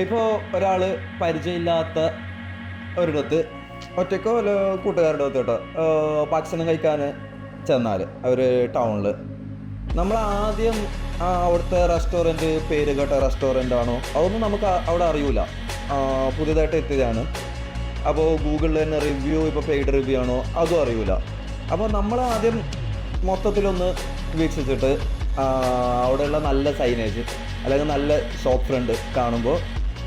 ഇപ്പോൾ ഒരാൾ പരിചയമില്ലാത്ത ഒരിടത്ത് ഒറ്റയ്ക്കോ അല്ല കൂട്ടുകാരുടെ അടുത്ത് കേട്ടോ ഭക്ഷണം കഴിക്കാൻ ചെന്നാൽ അവർ ടൗണിൽ നമ്മൾ ആദ്യം അവിടുത്തെ റെസ്റ്റോറൻറ്റ് പേര് കേട്ട റെസ്റ്റോറൻ്റ് ആണോ അതൊന്നും നമുക്ക് അവിടെ അറിയില്ല. പുതിയതായിട്ട് എത്തിയതാണ്. അപ്പോൾ ഗൂഗിളിൽ തന്നെ റിവ്യൂ ഇപ്പോൾ പെയ്ഡ് റിവ്യൂ ആണോ അതും അറിയില്ല. അപ്പോൾ നമ്മൾ ആദ്യം മൊത്തത്തിലൊന്ന് വീക്ഷിച്ചിട്ട് അവിടെയുള്ള നല്ല സൈനേജ് അല്ലെങ്കിൽ നല്ല ഷോപ്പ് ഫ്രണ്ട് കാണുമ്പോൾ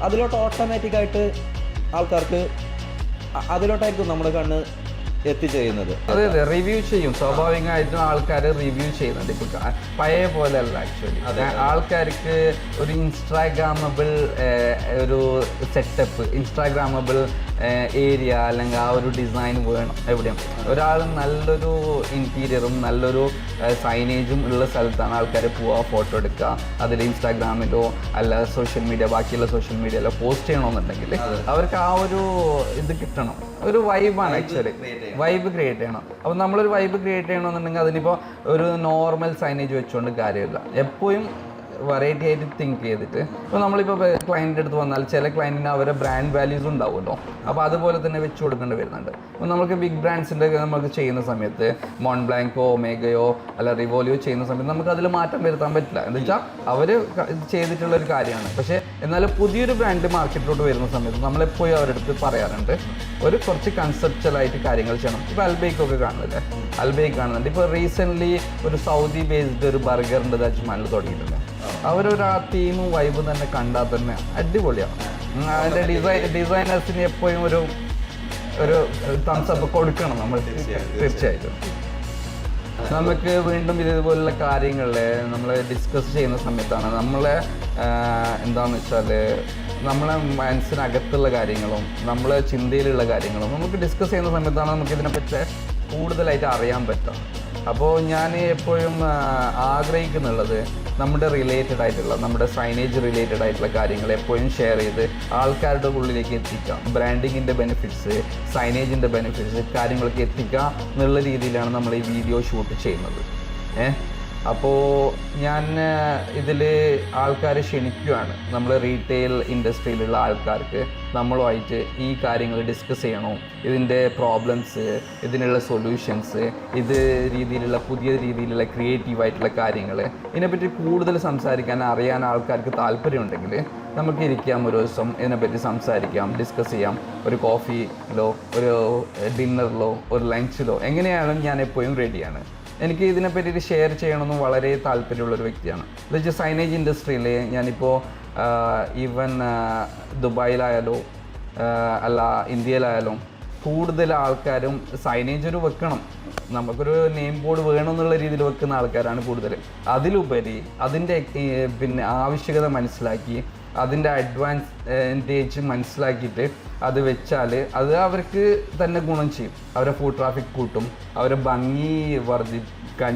അതിലോട്ട് ഓട്ടോമാറ്റിക്കായിട്ട് ആൾക്കാർക്ക് അതിലോട്ടായിരിക്കും നമ്മുടെ കണ്ണ് എത്തിച്ചേരുന്നത്. അതെ അതെ, റിവ്യൂ ചെയ്യും. സ്വാഭാവികമായിട്ടും ആൾക്കാർ റിവ്യൂ ചെയ്യുന്നുണ്ട്. ഇപ്പൊ പഴയ പോലെ അല്ല. ആക്ച്വലി ആൾക്കാർക്ക് ഒരു ഇൻസ്റ്റാഗ്രാമബിൾ ഒരു സെറ്റപ്പ്, ഇൻസ്റ്റാഗ്രാമബിൾ ഏരിയ അല്ലെങ്കിൽ ആ ഒരു ഡിസൈൻ വേണം എവിടെയും. ഒരാൾ നല്ലൊരു ഇൻറ്റീരിയറും നല്ലൊരു സൈനേജും ഉള്ള സ്ഥലത്താണ് ആൾക്കാർ പോവുക, ഫോട്ടോ എടുക്കുക, അതിൽ ഇൻസ്റ്റാഗ്രാമിലോ അല്ല സോഷ്യൽ മീഡിയ ബാക്കിയുള്ള സോഷ്യൽ മീഡിയയിലോ പോസ്റ്റ് ചെയ്യണമെന്നുണ്ടെങ്കിൽ അവർക്ക് ആ ഒരു ഇത് കിട്ടണം. ഒരു വൈബാണ് ആക്ച്വലി, വൈബ് ക്രിയേറ്റ് ചെയ്യണം. അപ്പോൾ നമ്മളൊരു വൈബ് ക്രിയേറ്റ് ചെയ്യണമെന്നുണ്ടെങ്കിൽ അതിനിപ്പോൾ ഒരു നോർമൽ സൈനേജ് വെച്ചുകൊണ്ട് കാര്യമില്ല. എപ്പോഴും വെറൈറ്റി ആയിട്ട് തിങ്ക് ചെയ്തിട്ട് ഇപ്പോൾ നമ്മളിപ്പോൾ ക്ലയൻറ്റിൻ്റെ അടുത്ത് വന്നാൽ ചില ക്ലയൻറ്റിന് അവരുടെ ബ്രാൻഡ് വാല്യൂസ് ഉണ്ടാവുമല്ലോ. അപ്പോൾ അതുപോലെ തന്നെ വെച്ച് കൊടുക്കേണ്ടി വരുന്നുണ്ട്. അപ്പോൾ നമുക്ക് ബിഗ് ബ്രാൻഡ്സിൻ്റെ നമുക്ക് ചെയ്യുന്ന സമയത്ത് മോൺബ്ലാങ്കോ ഒമേഗയോ അല്ല റിവോലിയോ ചെയ്യുന്ന സമയത്ത് നമുക്ക് അതിൽ മാറ്റം വരുത്താൻ പറ്റില്ല. എന്ന് വെച്ചാൽ അവർ ചെയ്തിട്ടുള്ളൊരു കാര്യമാണ്. പക്ഷേ എന്നാലും പുതിയൊരു ബ്രാൻഡ് മാർക്കറ്റിലോട്ട് വരുന്ന സമയത്ത് നമ്മളെപ്പോഴും അവരുടെ അടുത്ത് പറയാറുണ്ട് ഒരു കുറച്ച് കൺസെപ്ച്വലായിട്ട് കാര്യങ്ങൾ ചെയ്യണം. ഇപ്പോൾ അൽബേക്കൊക്കെ കാണുന്നില്ലേ, അൽബേക്ക് കാണുന്നുണ്ട്. ഇപ്പോൾ റീസെൻ്റ്ലി ഒരു സൗദി ബേസ്ഡ് ഒരു ബർഗറിൻ്റെ അജ്മാനിൽ തുടങ്ങിയിട്ടുണ്ട്. അവരൊരു ആ തീമും വൈബും തന്നെ കണ്ടാൽ തന്നെ അടിപൊളിയാണ്. അതിൻ്റെ ഡിസൈനേഴ്സിന് എപ്പോഴും ഒരു തംസപ്പ് കൊടുക്കണം നമ്മൾ തീർച്ചയായിട്ടും. നമുക്ക് വീണ്ടും ഇതുപോലുള്ള കാര്യങ്ങളിൽ നമ്മൾ ഡിസ്കസ് ചെയ്യുന്ന സമയത്താണ് നമ്മളെ എന്താണെന്ന് വെച്ചാൽ നമ്മളെ മനസ്സിനകത്തുള്ള കാര്യങ്ങളും നമ്മളെ ചിന്തയിലുള്ള കാര്യങ്ങളും നമുക്ക് ഡിസ്കസ് ചെയ്യുന്ന സമയത്താണ് നമുക്ക് ഇതിനെപ്പറ്റി കൂടുതലായിട്ട് അറിയാൻ പറ്റുക. അപ്പോൾ ഞാൻ എപ്പോഴും ആഗ്രഹിക്കുന്നുള്ളത് നമ്മുടെ റിലേറ്റഡ് ആയിട്ടുള്ള നമ്മുടെ സൈനേജ് റിലേറ്റഡ് ആയിട്ടുള്ള കാര്യങ്ങൾ എപ്പോഴും ഷെയർ ചെയ്ത് ആൾക്കാരുടെ ഉള്ളിലേക്ക് എത്തിക്കാം. ബ്രാൻഡിങ്ങിൻ്റെ ബെനിഫിറ്റ്സ്, സൈനേജിൻ്റെ ബെനിഫിറ്റ്സ് കാര്യങ്ങളൊക്കെ എത്തിക്കുക എന്നുള്ള രീതിയിലാണ് നമ്മൾ ഈ വീഡിയോ ഷൂട്ട് ചെയ്യുന്നത്. അപ്പോൾ ഞാൻ ഇതിൽ ആൾക്കാരെ ക്ഷണിക്കുകയാണ്. നമ്മൾ റീറ്റെയിൽ ഇൻഡസ്ട്രിയിലുള്ള ആൾക്കാർക്ക് നമ്മളുമായിട്ട് ഈ കാര്യങ്ങൾ ഡിസ്കസ് ചെയ്യണോ, ഇതിൻ്റെ പ്രോബ്ലംസ്, ഇതിനുള്ള സൊല്യൂഷൻസ്, ഇത് രീതിയിലുള്ള പുതിയ രീതിയിലുള്ള ക്രിയേറ്റീവായിട്ടുള്ള കാര്യങ്ങൾ ഇതിനെപ്പറ്റി കൂടുതൽ സംസാരിക്കാൻ അറിയാൻ ആൾക്കാർക്ക് താല്പര്യമുണ്ടെങ്കിൽ നമുക്ക് ഇരിക്കാം, ഒരു ദിവസം ഇതിനെപ്പറ്റി സംസാരിക്കാം, ഡിസ്കസ് ചെയ്യാം. ഒരു കോഫിയിലോ ഒരു ഡിന്നറിലോ ഒരു ലഞ്ചിലോ എങ്ങനെയാണെങ്കിലും ഞാൻ എപ്പോഴും റെഡിയാണ്. എനിക്ക് ഇതിനെപ്പറ്റി ഷെയർ ചെയ്യണമെന്ന് വളരെ താല്പര്യമുള്ളൊരു വ്യക്തിയാണ്. എന്ന് വെച്ചാൽ സൈനേജ് ഇൻഡസ്ട്രിയിൽ ഞാനിപ്പോൾ ഈവൻ ദുബായിലായാലോ അല്ല ഇന്ത്യയിലായാലും കൂടുതൽ ആൾക്കാരും സൈനേജ് ഒരു വെക്കണം, നമുക്കൊരു നെയിം ബോർഡ് വേണമെന്നുള്ള രീതിയിൽ വെക്കുന്ന ആൾക്കാരാണ് കൂടുതൽ. അതിലുപരി അതിൻ്റെ ആവശ്യകത മനസ്സിലാക്കി അതിൻ്റെ അഡ്വാൻറ്റേജ് മനസ്സിലാക്കിയിട്ട് അത് വെച്ചാൽ അത് അവർക്ക് തന്നെ ഗുണം ചെയ്യും. അവരെ ഫുഡ് ട്രാഫിക് കൂട്ടും, അവരെ ഭംഗി വർദ്ധിക്കാൻ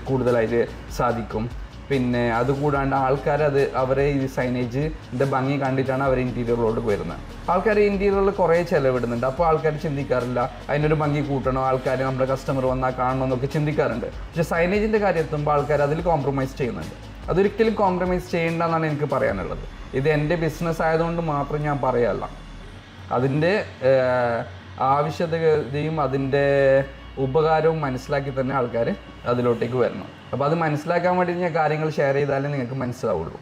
കൂടുതലായിട്ട് സാധിക്കും. പിന്നെ അതുകൂടാണ്ട് ആൾക്കാർ അവരെ ഈ സൈനേജിൻ്റെ ഭംഗി കണ്ടിട്ടാണ് അവർ ഇൻറ്റീരിയറിലോട്ട് വരുന്നത്. ആൾക്കാർ ഇൻറ്റീരിയറിൽ കുറേ ചിലവിടുന്നുണ്ട്. അപ്പോൾ ആൾക്കാർ ചിന്തിക്കാറില്ല അതിനൊരു ഭംഗി കൂട്ടണോ, ആൾക്കാർ നമ്മുടെ കസ്റ്റമർ വന്നാൽ കാണണോ എന്നൊക്കെ ചിന്തിക്കാറുണ്ട്. പക്ഷേ സൈനേജിൻ്റെ കാര്യം എത്തുമ്പോൾ ആൾക്കാർ അതിൽ കോംപ്രമൈസ് ചെയ്യുന്നുണ്ട്. അതൊരിക്കലും കോംപ്രമൈസ് ചെയ്യേണ്ട എന്നാണ് എനിക്ക് പറയാനുള്ളത്. ഇത് എൻ്റെ ബിസിനസ് ആയതുകൊണ്ട് മാത്രം ഞാൻ പറയല്ല, അതിൻ്റെ ആവശ്യകതയും അതിൻ്റെ ഉപകാരവും മനസ്സിലാക്കി തന്നെ ആൾക്കാർ അതിലോട്ടേക്ക് വരണം. അപ്പോൾ അത് മനസ്സിലാക്കാൻ വേണ്ടി ഞാൻ കാര്യങ്ങൾ ഷെയർ ചെയ്താലേ നിങ്ങൾക്ക് മനസ്സിലാവുള്ളൂ.